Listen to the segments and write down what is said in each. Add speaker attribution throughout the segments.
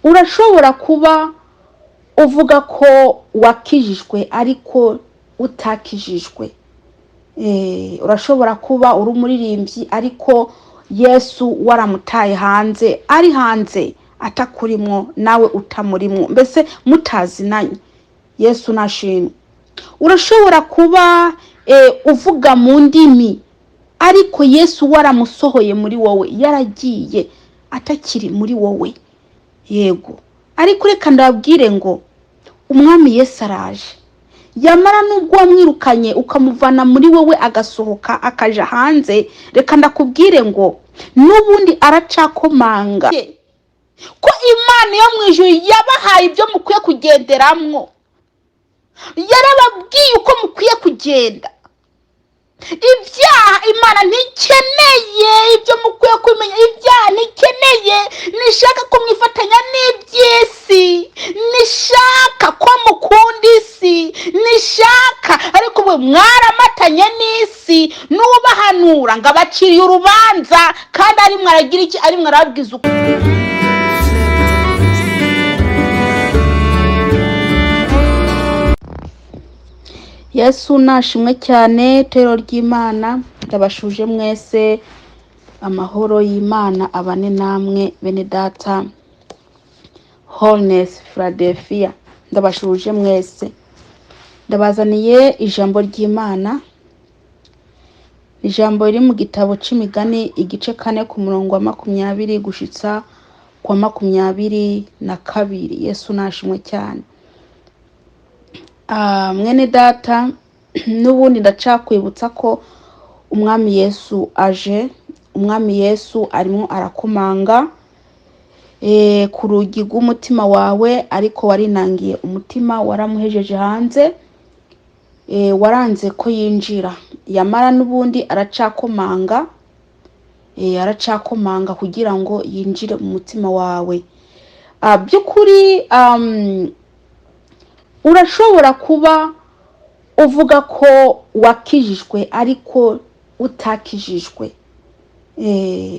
Speaker 1: urashobora kuba uvuga ko wakijijwe ariko utakijijwe. Urashobora kuba uri umuririmbyi ariko Yesu waramutaye hanze, ari hanze atakurimwo nawe utamurimwo, mbese mutazinanye. Yesu nashimwe. Urashobora kuba uvuga mu ndimi ariko Yesu waramusohoye muri wowe, yaragiye atakiri muri wowe. Yego, ariko reka ndabwire ngo umwami Yesu araje. Yamara nubwo wamwirukanye ukamuvana muri wowe agasohoka akaja hanze, reka ndakubwire ngo nubundi aracakomanga ko Imana yo mwijuru yabahaye ibyo mukwiye kugenderamwo. Yarababwiye uko mukwiye kugenda. Ibyaha Imana ntikeneye ibyo mukwiye kumenya. Ibyaha ntikeneye, nishaka ko mwifatanya n'iby'isi, nishaka ko mukunda isi, nishaka ariko we mwaramatanye n'isi n'ubahanura ngo abaciriye urubanza kandi ari mwaragira iki, ari mwarabwiza uko. Yesu nashimwe cyane. Tero ry'Imana ndabashuje mwese, amahoro y'Imana abane namwe bene data. Wholeness Philadelphia ndabashuje mwese. Ndabazaniye ijambo ry'Imana. Ijambo riri mu gitabo c'Imigani igice 4 ku murongo wa 20 gushitsa kwa 22. Yesu nashimwe cyane. Mwene data, nubundi ndacakwibutsa ko umwami Yesu aje. Umwami Yesu arimo arakomanga ku rugi rw'umutima wawe, ariko warinangiye umutima, waramuhejeje hanze, waranze ko yinjira. Yamara nubundi aracakomanga, aracakomanga kugira ngo yinjire mu mutima wawe. Byukuri urashobora kuba uvuga ko wakijijwe ariko utakijijwe.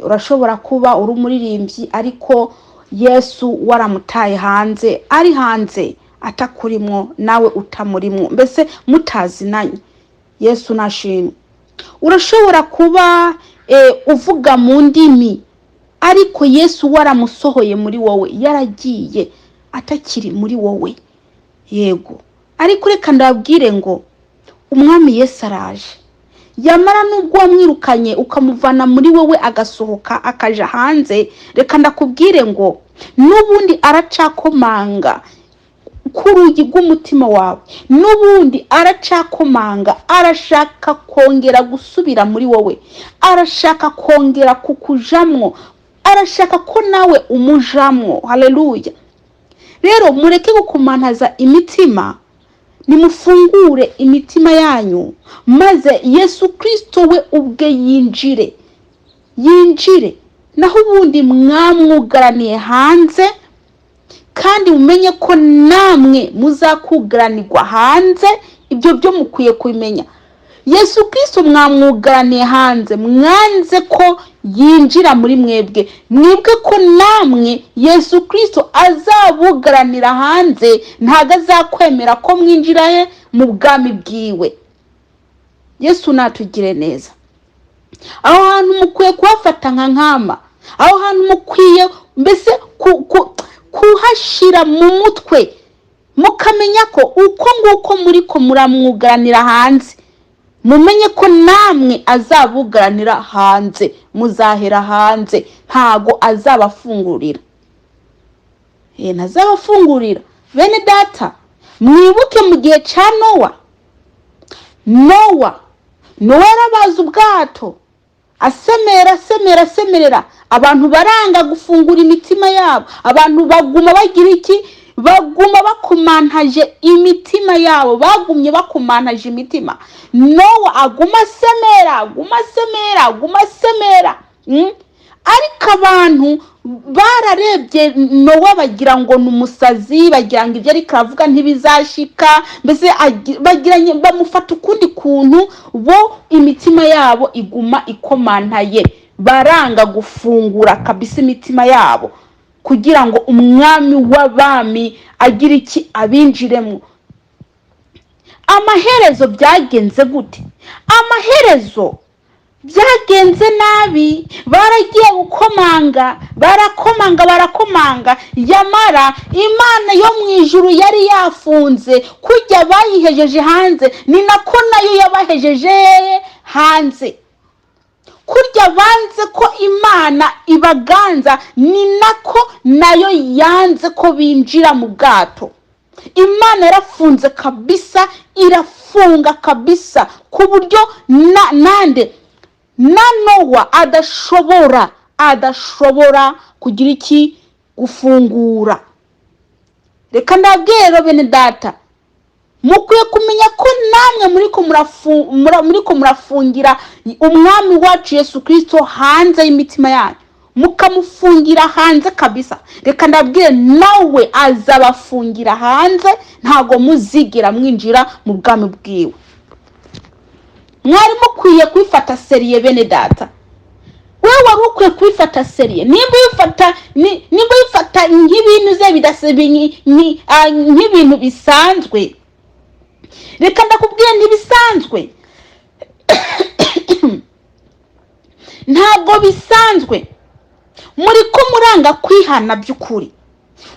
Speaker 1: Urashobora kuba uri umuririmbyi ariko Yesu waramutaye hanze, ari hanze atakurimwo nawe utamurimwo, mbese mutazinanye. Yesu nashimwe. Urashobora kuba uvuga mu ndimi ariko Yesu waramusohoye muri wowe, yaragiye atakiri muri wowe. Yego, ariko reka ndabwire ngo umwami Yesu araje. Yamara nubwo wamwirukanye ukamuvana muri wowe agasohoka akaja hanze, reka ndakubwire ngo nubundi aracakomanga ku rugi rw'umutima wawe. Nubundi aracakomanga, arashaka kongera gusubira muri wowe, arashaka kongera kukujamwo, arashaka ko nawe umujamwo. Haleluya. Rero mureke gukumantaza imitima, nimufungure imitima yanyu, maze Yesu Kristo we ubwe yinjire. Naho ubundi mwamwugaraniye hanze, kandi umenye ko namwe muzakugaranirwa hanze. Ibyo byo mukwiye kubimenya. Yesu Kristo mwamwugaraniye hanze, mwanze ko yinjira muri mwebwe. Mwebwe ko namwe Yesu Kristo azabugaranira hanze, ntago azakwemera ko mwinjira mu bwami bwiwe. Yesu natugire neza. Aho hantu mukwiye kuhafata nka nkama, aho hantu mukwiye mbese kuhashira mu mutwe, mukamenya ko uko nguko muri ko muramwugaranira hanze, mumenye ko namwe azabugaranira hanze, muzahera hanze, ntago azabafungurira. Ntazabafungurira. Bene data, mwibuke mu gihe ca Nowa yarabaza ubwato, asemerera, abantu baranga gufungura imitima yabo. Abantu baguma bagira iki? Baguma bakumantaje imitima yabo, bagumye bakumantaje imitima. Nowa aguma semera. Ariko abantu bararebye Nowa bagira ngo numusazi, bagira ngo ibyo ari karavuga ntibizashika, mbese bagiranye bamufata ukundi kuntu, bo imitima yabo iguma ikomantaye, baranga gufungura kabisa imitima yabo. kugira ngo umwami w'abami agira iki abinjiremo. Amaherezo byagenze gute? Amaherezo byagenze nabi, baragiye gukomanga, barakomanga, yamara Imana yo mu ijuru yari yafunze kujya bayihejeje hanze, ni nako nayo yabahejeje hanze. Kurya banze ko Imana ibaganza, ni nako nayo yanze ko binjira mu bwato. Imana yarafunze kabisa, irafunga kabisa, ku buryo nande na Nowa adashobora kugira iki gufungura. Reka ndabwira bene data, mukwiye kumenya ko namwe muriko murafungira umwami wacu Yesu Kristo hanze y'imitima yanyu, mukamufungira hanze kabisa. Reka ndabwire nawe azabafungira hanze, ntago muzigira mwinjira mu bwami bwiwe. Mwari mukwiye kwifata seriye bene data. Wewe wari ukwiye kwifata seriye. Nimba yifata nk'ibintu ze bidasebinyi nk'ibintu bisanzwe. Reka ndakubwira ntibisanzwe. Ntabwo bisanzwe. Muriko muranga kwihana by'ukuri,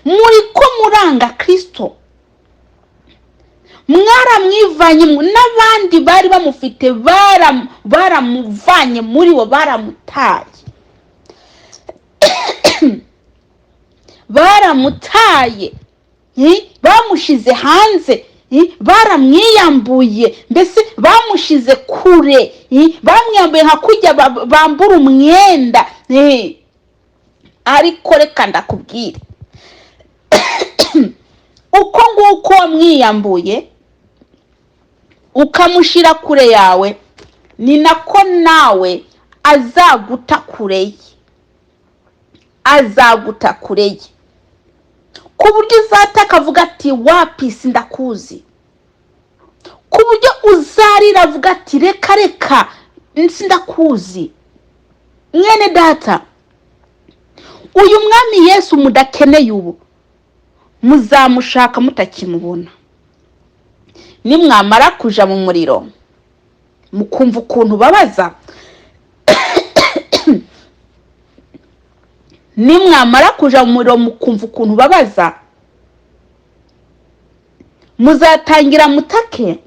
Speaker 1: muriko muranga Kristo. Mwaramwivanye n'abandi bari bamufite, baramuvanye muri bo, baramutaye. Baramutaye, bamushize hanze, baramwiyambuye, mbese bamushize kure, bamwiyambuye nka kujya bambura umwenda. Ariko reka ndakubwire, uko nguko wamwiyambuye ukamushira kure yawe, ni nako nawe azaguta kure ye, ku buryo uzataka avuga ati wapi sindakuzi, ku buryo uzarira avuga ati reka sindakuzi. Mwene data, uyu mwami Yesu mudakeneye ubu, muzamushaka mutakimubona. Nimwamara kuja mu muriro mukumva ukuntu babaza, nimwamara kuja mu muriro mukumva ukuntu babaza, muzatangira mutake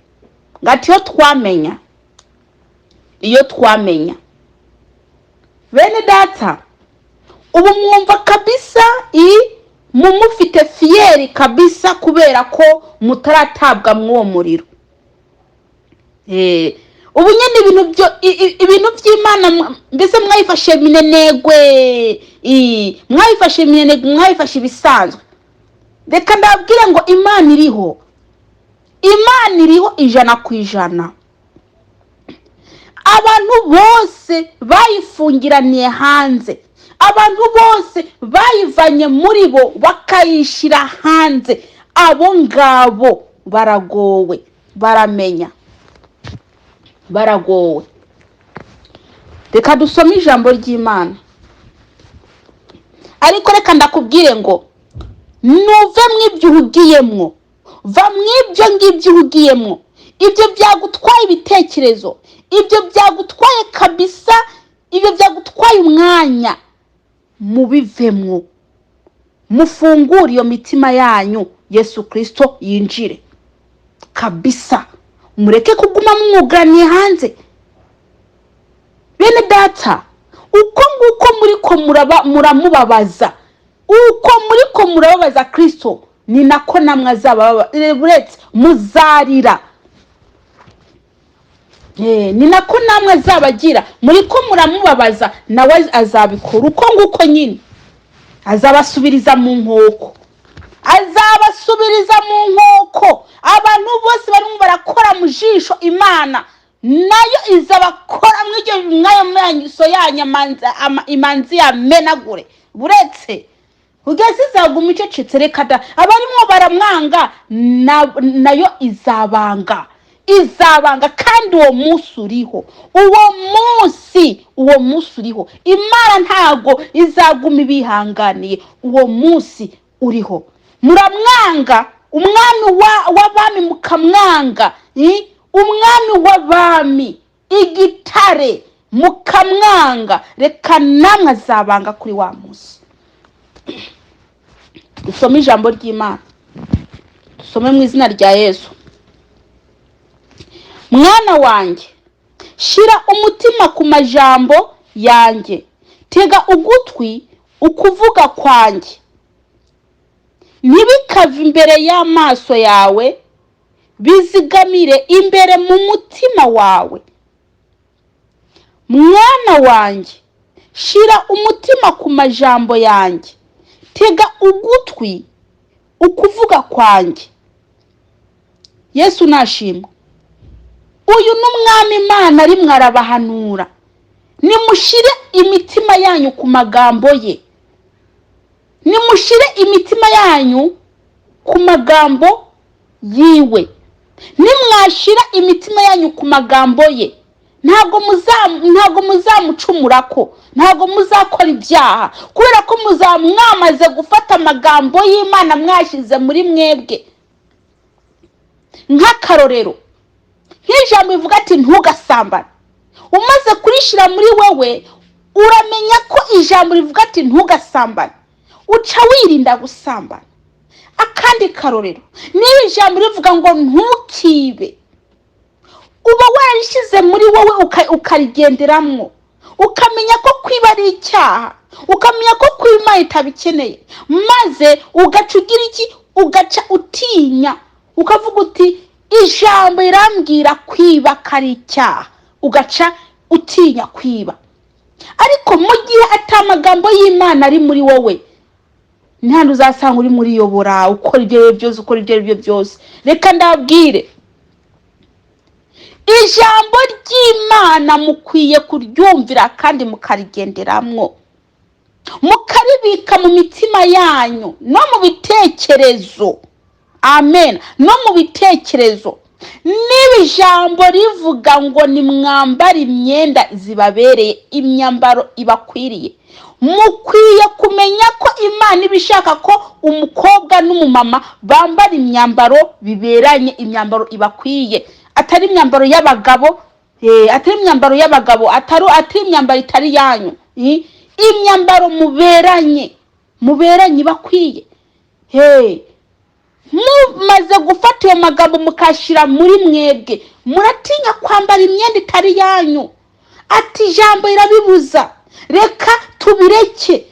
Speaker 1: ngati iyo twamenya. Bene data, ubu mwumva kabisa mumufite fiyeri kabisa, kubera ko mutaratabwa mw'uwo muriro. Ubu nyine ibintu by'Imana mbese mwayifashe minenegwe, mwayifashe ibisanzwe. Reka ndabwira ngo Imana iriho 100%. Abantu bose bayifungiraniye hanze, abantu bose bayivanye muri bo bakayishira hanze, abo ngabo baragowe, baragowe. Reka dusome ijambo ry'Imana. Ariko reka ndakubwire ngo nuve mw'ibyo uhugiyemwo, va mw'ibyo ngibyo uhugiyemwo. Ibyo byagutwaye ibitekerezo, ibyo byagutwaye kabisa, ibyo byagutwaye umwanya, mubivemwo, mufungure iyo mitima yanyu, Yesu Kristo yinjire kabisa. Mureke kuguma mwuganiye hanze. Bene data, uko nguko muriko muramubabaza, uko muriko murababaza Kristo, ni nako namwe azababaza, muzarira. Ni nako namwe azabagira, muriko muramubabaza nawe azabikora uko nguko nyine. Azabasubiriza mu nkoko, abantu bose barimo barakora mu jisho Imana, nayo izabakora mw'ayo manyiso yanyamanza imanzi yamenagure. Buretse ugeze izaguma icecetse. Reka da, abarimo baramwanga nayo izabanga, izabanga, kandi uwo munsi uriho, uwo munsi uriho. Imana ntago izaguma ibihanganiye, uwo munsi uriho. Muramwanga umwami w'abami, mukamwanga umwami w'abami, igitare, mukamwanga, reka namwe azabanga kuri wa munsi. Dusome ijambo ry'Imana, dusome mu izina rya Yesu. Mwana wanjye, shira umutima ku majambo yanjye, tega ugutwi ukuvuga kwanjye, ntibikave imbere y'amaso yawe, bizigamire imbere mu mutima wawe. Mwana wanjye, shira umutima ku majambo yanjye, tega ugutwi ukuvuga kwanjye. Yesu nashimwe. Uyu n'umwami Imana ari mwarabahanura. Nimushire imitima yanyu ku magambo ye, nimushire imitima yanyu ku magambo yiwe. Nimwashira imitima yanyu ku magambo ye, ntago muzamucumurako, ntago muzakora ibyaha, kubera ko mwamaze gufata amagambo y'Imana mwashize muri mwebwe. Nk'akarorero, nk'ijambo rivuga ati ntugasambane, umaze kurishira muri wewe, uramenya ko ijambo rivuga ati ntugasambane, uca wirinda gusambana. Akandi karorero, niba ijambo rivuga ngo ntukibe, uba warishize muri wowe ukarigenderamwo, ukamenya ko kwiba ari icyaha, ukamenya ko kwima itabikeneye, maze ugacugira iki, ugaca utinya, ukavuga uti ijambo rirambwira kwiba kari icyaha, ugaca utinya kwiba. Ariko mu gihe atamagambo y'Imana ari muri wowe, ntihandi uzasanga uri muri yobora, ukora ibyo byose. Reka ndabwire, ijambo ry'Imana mukwiye kuryumvira kandi mukarigenderamwo, mukaribika mu mitima yanyu no mu bitekerezo. Amen. No mu bitekerezo. Niba ijambo rivuga ngo nimwambare imyenda zibabereye, imyambaro ibakwiriye, mukwiye kumenya ko Imana ibishaka ko umukobwa n'umumama bambara imyambaro biberanye, imyambaro ibakwiye, atari imyambaro y'abagabo, atari imyambaro y'abagabo, atari imyambaro itari yanyu, imyambaro muberanye bakwiye. Mumaze gufata iyo magambo mukashira muri mwebwe, muratinya kwambara imyenda itari yanyu. Ati ijambo irabibuza, reka tubireke.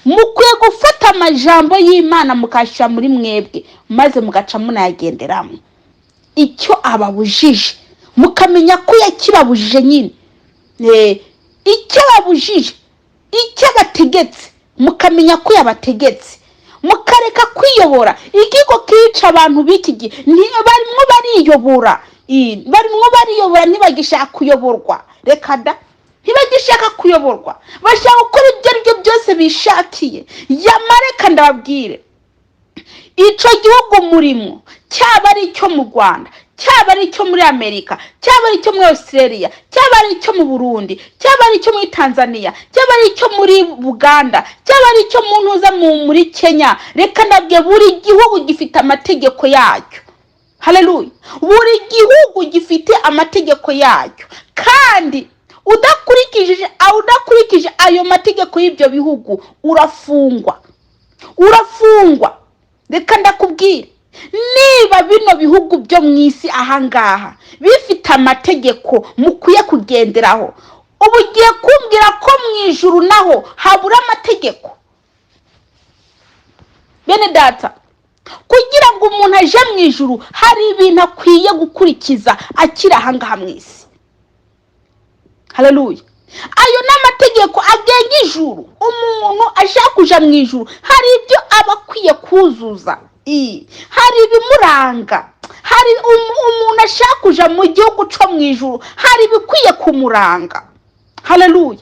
Speaker 1: Mukwiye gufata amajambo y'Imana mukashira muri mwebwe, maze mugaca munayagenderamo. Icyo ababujije mukamenya ko yakibabujije nyine, icyo ababujije, icyo abategetse mukamenya ko yabategetse, mukareka kwiyobora. Ikigo kica abantu b'iki gihe barimo bariyobora, ntibagishaka kuyoborwa. Reka da, ntibagishaka kuyoborwa, bashaka gukora ibyo aribyo byose bishakiye. Yamareka ndababwire, ico gihugu murimo, cyaba ari cyo mu Rwanda, cyaba ari cyo muri Amerika, cyaba ari cyo muri Australia, cyaba ari cyo mu Burundi, cyaba ari cyo muri Tanzania, cyaba ari cyo muri Uganda, cyaba ari cyo mu ntuza muri Kenya, reka ndabwiye buri gihugu gifite amategeko yacyo. Haleluya. Buri gihugu gifite amategeko yacyo, kandi udakurikije ayo mategeko y'ibyo bihugu urafungwa. Reka ndakubwire, niba bino bihugu byo mwisi ahangaha bifite amategeko mukwiye kugenderaho, ubugiye kumbwira ko mwijuru naho habura amategeko? Bene data, kugira ngo umuntu aje mwijuru hari ibintu akwiye gukurikiza akira ahangaha mwisi. Haleluya. Ayo n'amategeko agenga ijuru. Umuntu ashaka kuja mwijuru hari ibyo abakwiye kuzuza, hari ibimuranga. Hari umuntu ashaka kuja mu gihugu cyo mwijuru, hari bikwiye kumuranga. Haleluya.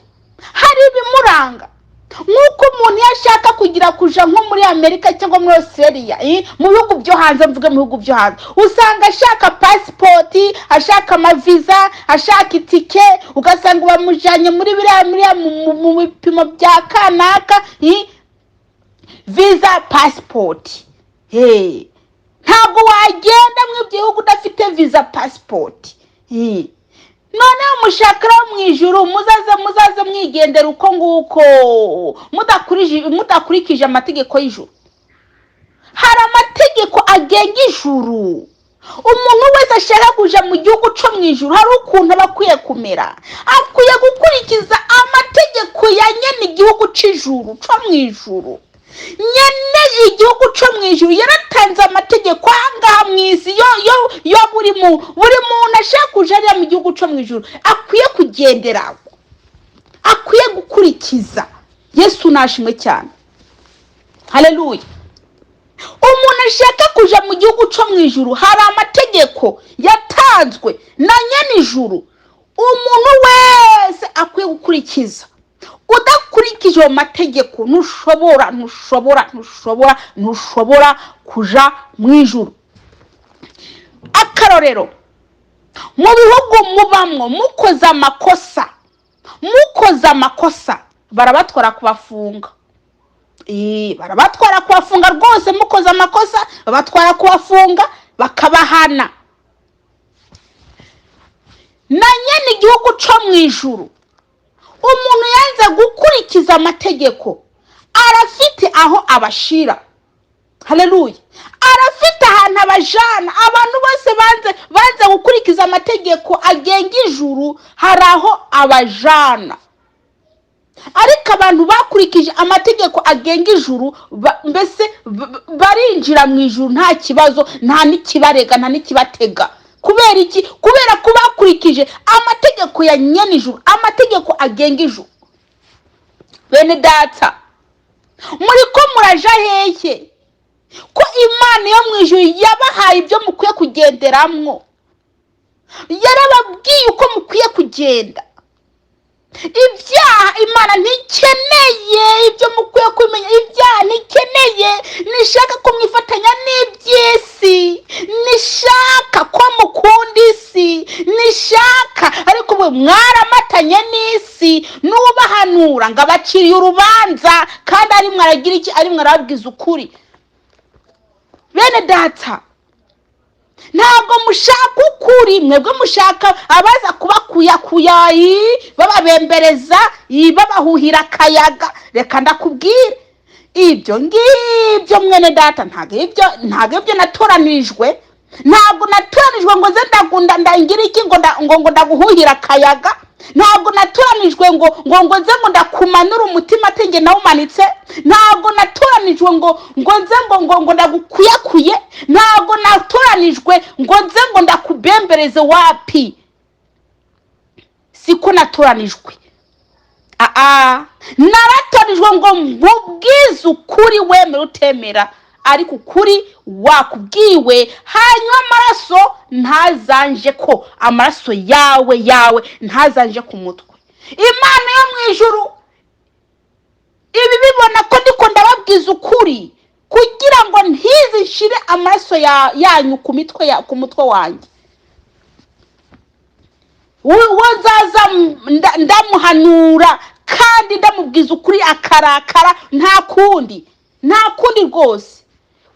Speaker 1: Hari ibimuranga. nk'uko umuntu yashaka kugira kuja nko muri Amerika cyangwa muri Australia, mu bihugu byo hanze, mvuga mu bihugu byo hanze, usanga ashaka passport, ashaka amaviza, ashaka itike, ugasanga bamujanye muri biriya mu bipimo bya kanaka, visa passport. Ntabwo wagenda mu gihugu udafite visa passport. None mushakira mu ijuru muzaze mwigendera uko nguko mudakurikije amategeko y'ijuru. Hari amategeko agenga ijuru. Umuntu wese ashaka kuja mu gihugu cyo mu ijuru hari ukuntu abakwiye kumera, akwiye gukurikiza amategeko ya nyene igihugu c'ijuru cyo mu ijuru. Nyene igihugu cyo mu ijuru yaratanze amategeko ahangaha mu isi yo buri muntu ashaka kuja mu gihugu cyo mu ijuru akwiye kugendera, akwiye gukurikiza. Yesu nashimwe cyane. Haleluya. Umuntu ashaka kuja mu gihugu cyo mu ijuru hari amategeko yatanzwe na nyene ijuru, umuntu wese akwiye gukurikiza. Udakurikije ayo mategeko ntushobora kuja mu ijuru. Akarorero, mu bihugu mubamwo mukoza amakosa barabatwara kubafunga. Barabatwara kubafunga rwose, mukoza amakosa babatwara kubafunga bakabahana. Na nyene igihugu cyo mu ijuru, umuntu yanze gukurikiza amategeko arafite aho abashira. Haleluya. Arafite ahantu abajana. Abantu bose banze gukurikiza amategeko agenga ijuru hari aho abajana. Ariko abantu bakurikije amategeko agenga ijuru mbese barinjira mu ijuru nta kibazo, nta nikibarega, nta nikibatega. Kubera iki? Kubera ko bakurikije amategeko ya nyene ijuru, amategeko agenga ijuru. Bene data, muri ko muraja hehe? Ko Imana yo mu ijuru yabahaye ibyo mukwiye kugenderamwo, yarababwiye uko mukwiye kugenda. Ibyaha Imana ntikeneye ibyo mukwiye kumenya. Ibyaha ntikeneye, nishaka ko mwifatanya n'iby'isi, nishaka ko mukunda isi, nishaka. Ariko we mwaramatanye n'isi, nubahanura ngo abaciriye urubanza kandi ari mwaragira iki? Ari mwarabwiza ukuri. Bene data, ntabwo mushaka ukuri, mwebwe mushaka abaza kubakuyakuya, bababembereza, babahuhira akayaga. Reka ndakubwire, ibyo ngibyo mwene data ntabwo ibyo natoranijwe. Ntabwo natoranijwe ngo nze ndangira iki ngo ndaguhuhira akayaga. Ntabwo natoranijwe ngo nze ngo ndakumanura umutima atenge nawumanitse. Ntabwo natoranijwe ngo nze ngo ndagukuyakuye. Ntabwo natoranijwe ngo nze ngo ndakubembereze wapi. Siko natoranijwe. Naratoranijwe ngo mbubwize ukuri wemera utemera, ariko ukuri wakubwiwe, hanyuma amaraso ntazanje ko, amaraso yawe ntazanje ku mutwe. Imana yo mu ijuru ibi bibona ko ndiko ndababwiza ukuri kugira ngo ntizishire amaraso yanyu ku mutwe wanjye. Wazaza ndamuhanura kandi ndamubwiza ukuri akarakara, nta kundi rwose.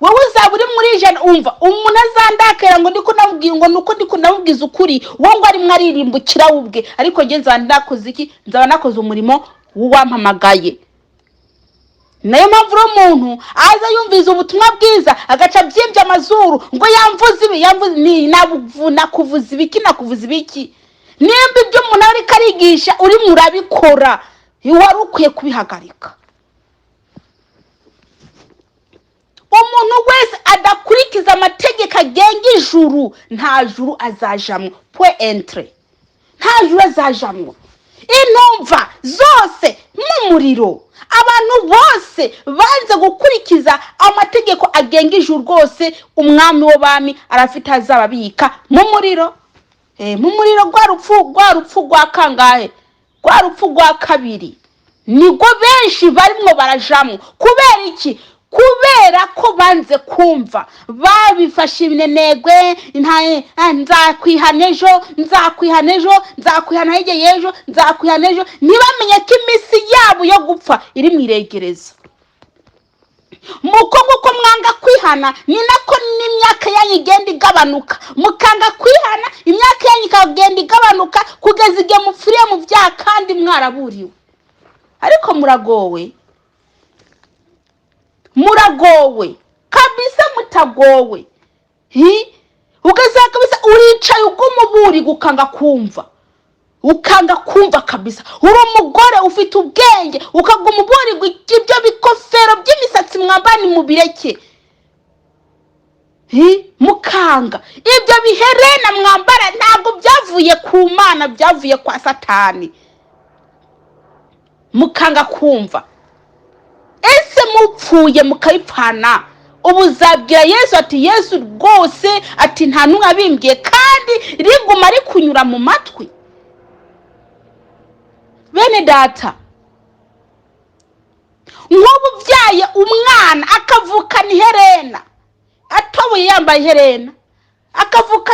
Speaker 1: Wowe uzaba uri muri ijana, umva umuntu azandakera ngo ndiko nabubwira ngo nuko ndiko nabubwiza ukuri, wowe ngo ari mwarimbukira ubwe. Ariko nge nzakoze iki? Nzaba nakoze umurimo w'uwampamagaye. Nayo mpamvu umuntu aza yumviza ubutumwa bwiza agaca byimbye amazuru ngo nakuvuza ibiki. Nimba ibyo umuntu ari karigisha uri murabikora, wari ukwiye kubihagarika. Umuntu wese adakurikiza amategeko agenga ijuru nta juru azajamwo. Nta juru azajamwo. Intumva zose n'umuriro, abantu bose banze gukurikiza amategeko agenga ijuru rwose, umwami w'abami arafite azababika mu muriro. Mu muriro rwa rupfu rwa kangahe? Rwa rupfu rwa kabiri. nigo benshi barimwo barajamwo. Kubera iki? Kubera ko banze kumva, babifashe ibinenegwe, nzakwihana ejo, nzakwihana ejo, nzakwihana hirya y'ejo, nzakwihana ejo, ntibamenye ko iminsi yabo yo gupfa iri mwiregereza. Muko nguko mwanga kwihana, ni nako n'imyaka yanyu igenda igabanuka. Mukanga kwihana, imyaka yanyu ikagenda igabanuka kugeza igihe mupfiriye mu byaha kandi mwaraburiwe. Ariko muragowe kabisa, mutagowe. Ugasanga kabisa uricaye ugumuburi gukanga kumva kabisa. Uri umugore ufite ubwenge ukagumuburi ibyo bikofero by'imisatsi mwambani mubireke. Mukanga ibyo biherena mwambara ntabwo byavuye ku Mana, byavuye kwa Satani. Mukanga kumva. Ese mupfuye mukayipfana, ubuzabwira Yesu ati Yesu rwose ati nta numwe abimbwiye, kandi riguma rikunyura mu matwi. Bene data, nk'ubu byaye umwana akavukana iherena, atoboye yambaye iherena, akavuka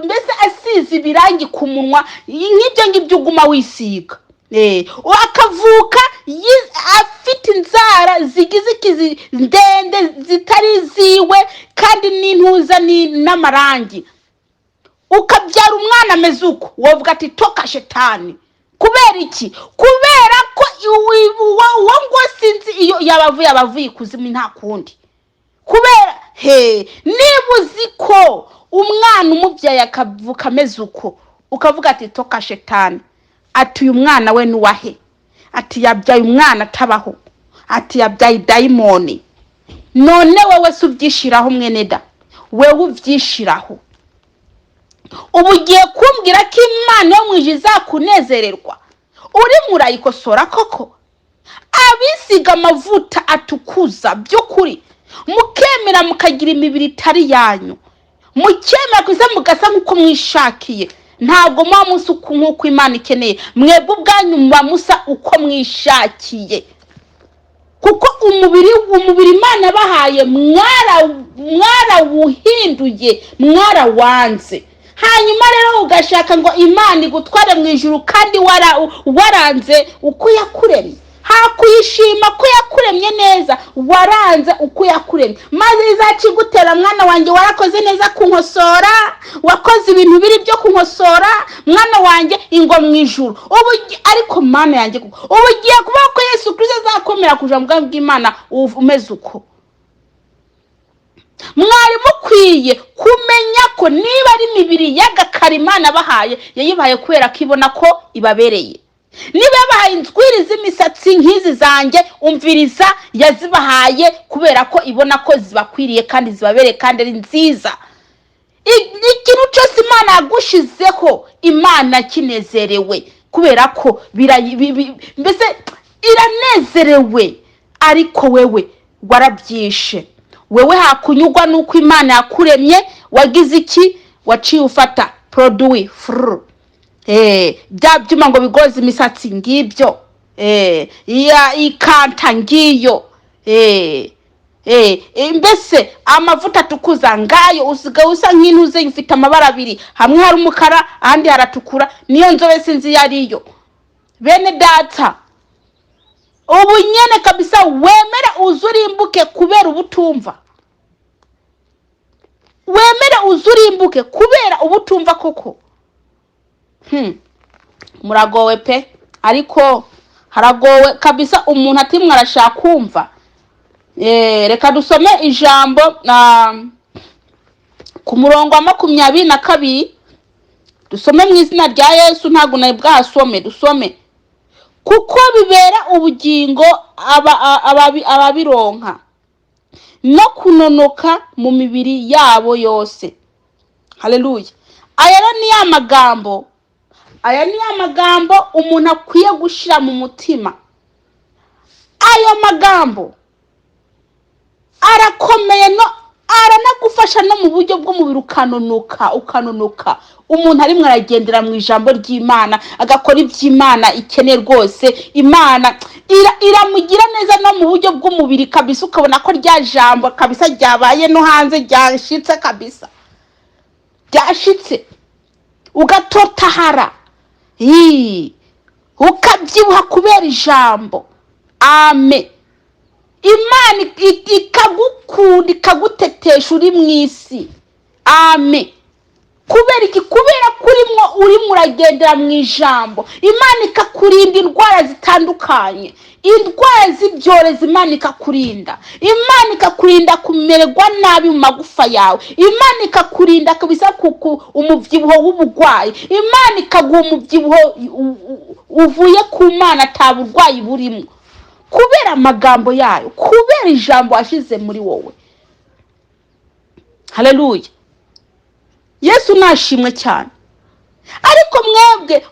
Speaker 1: mbese asize ibirangi ku munwa nk'ibyo ngibyo uguma wisiga. Akavuka afite inzara zigize ikizi ndende zitari ziwe kandi n'intuza n'amarangi. Ukabyara umwana ameze uko, wovuga ati toka shetani. Kubera iki? Kubera ko uwo ngo sinzi iyo yabavuye kuzimu nta kundi. Kubera niba uzi ko umwana umubyaye akavuka ameze uko, ukavuga ati toka shetani. Ati uyu mwana we nuwahe? Ati yabyaye umwana atabaho. Ati yabyaye dayimoni. None wewe subyishiraho mwene da, wewe uvyishiraho. Ubu ugiye kumbwira ko Imana yo mwijuru izakunezererwa? Uri murayikosora koko? Abisiga amavuta atukuza by'ukuri, mukemera mukagira imibiri itari yanyu, mukemera kuza mugasa nkuko mwishakiye, ntabwo muba musa nkuko Imana ikeneye. Mwebwe ubwanyu muba musa uko mwishakiye, kuko umubiri Imana bahaye mwarawuhinduye, mwarawanze. Hanyuma rero ugashaka ngo Imana igutware mu ijuru kandi waranze uko yakuremye. Hakuyishima ko yakuremye neza, waranze uko yakuremye. Maze izakigutera mwana wanjye, warakoze neza kunkosora, wakoze ibintu biri byo kunkosora mwana wanjye, ingo mu ijuru. Ariko Mana yanjye, ubu ugiye kuvuga ko Yesu Kristo azakomera kuja mu bwami bw'Imana umeze uko? Mwari mukwiye kumenya ko niba ari imibiri y'agakara Imana bahaye, yayibahaye kubera ko ibona ko ibabereye. Niba yabahaye inzwiri z'imisatsi nk'izi zanjye, umviriza, yazibahaye kubera ko ibona ko zibakwiriye kandi zibabereye kandi ari nziza. Ikintu cyose Imana yagushizeho, Imana kinezerewe kubera ko mbese iranezerewe. Ariko wewe warabyishe. Wewe hakunyugwa nuko Imana yakuremye, wagize iki? Waciye ufata produit fru. Bya byuma ngo bigoze imisatsi ngibyo. Ikanta ngiyo. Mbese amavuta atukuza ngayo usiga usa nk'intuze ifite amabara abiri, hamwe hari umukara ahandi haratukura, niyo nzobe sinzi yariyo. Bene data, ubu nyene kabisa wemere uzurimbuke kubera ubutumva. Wemere uzurimbuke kubera ubutumva koko. Muragowe pe, ariko haragowe kabisa umuntu ati mwarashaka kumva. Reka dusome ijambo ku murongo wa 22. Dusome mu izina rya Yesu, ntago naye bwasome. Dusome: kuko bibera ubugingo ababironka no kunonoka mu mibiri yabo yose. Haleluya. Aya ni amagambo umuntu akwiye gushira mu mutima. Ayo magambo arakomeye, no aranagufasha bigufasha no mu buryo bw'umubiri ukanonoka umuntu ari mwaragendera mu ijambo ry'Imana agakora iby'Imana ikeneye rwose. Imana iramugira neza no mu buryo bw'umubiri kabisa, ukabona ko rya jambo kabisa ryabaye no hanze ryashitse kabisa, ryashitse ugatotahara ukabyibuha kubera ijambo. Amen. Imana ikagukunda ikagutetesha uri mu isi. Amen. Kubera iki? Kubera kurimwo urimo uragendera mu ijambo. Imana ikakurinda indwara zitandukanye, indwara z'ibyorezo Imana ikakurinda. Imana ikakurinda kumererwa nabi mu magufa yawe. Imana ikakurinda kabisa umubyibuho w'ubugwayi. Imana ikaguha umubyibuho uvuye ku Mana ataburwayi burimo, kubera amagambo yayo, kubera ijambo washize muri wowe. Haleluya. Yesu nashimwe cyane. Ariko mwebwe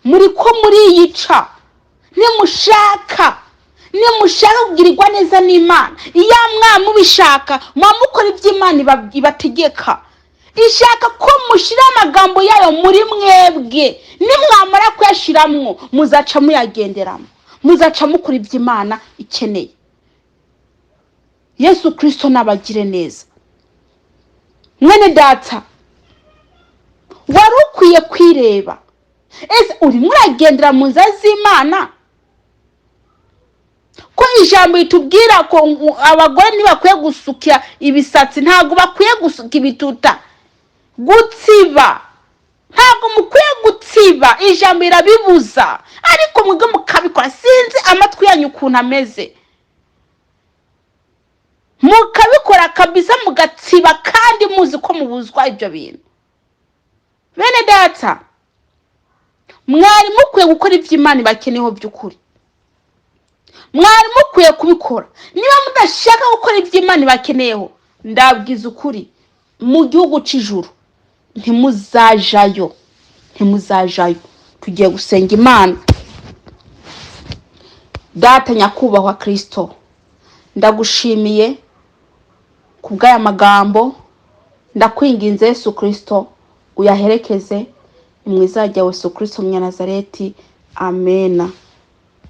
Speaker 1: muriko muriyica nimushaka kugirirwa neza n'Imana. Iya mwami ubishaka mwamukora iby'Imana ibategeka. Ishaka ko mushira amagambo yayo muri mwebwe, nimwamara kuyashiramwo muzaca muyagenderamo, muzaca mukora iby'Imana ikeneye. Yesu Kristo nabagire neza. Mwene data, wari ukwiye kwireba, ese uri muragendera mu nzira z'Imana? Ko ijambo itubwira ko abagore ntibakwiye gusukira ibisatsi, ntago bakwiye gusuka ibituta, gutsiba, ntago mukwiye gutsiba, ijambo irabibuza. Ariko mwebwe mukabikora, sinzi amatwi yanyu ukuntu ameze, mukabikora kabisa mugatsiba kandi muzi ko mubuzwa ibyo bintu. Bene data, mwari mukwiye gukora iby'Imana bakeneyeho by'ukuri, mwari mukwiye kubikora. Niba mudashaka gukora iby'Imana bakeneyeho, ndabwiza ukuri, mu gihugu cy'ijuru ntimuzajayo. Tugiye gusenga Imana. Data nyakubahwa Kristo, ndagushimiye kubw'aya magambo, ndakwinginze Yesu Kristo uyaherekeze mu izina rya Yesu Kristo Munyanazareti. Amen.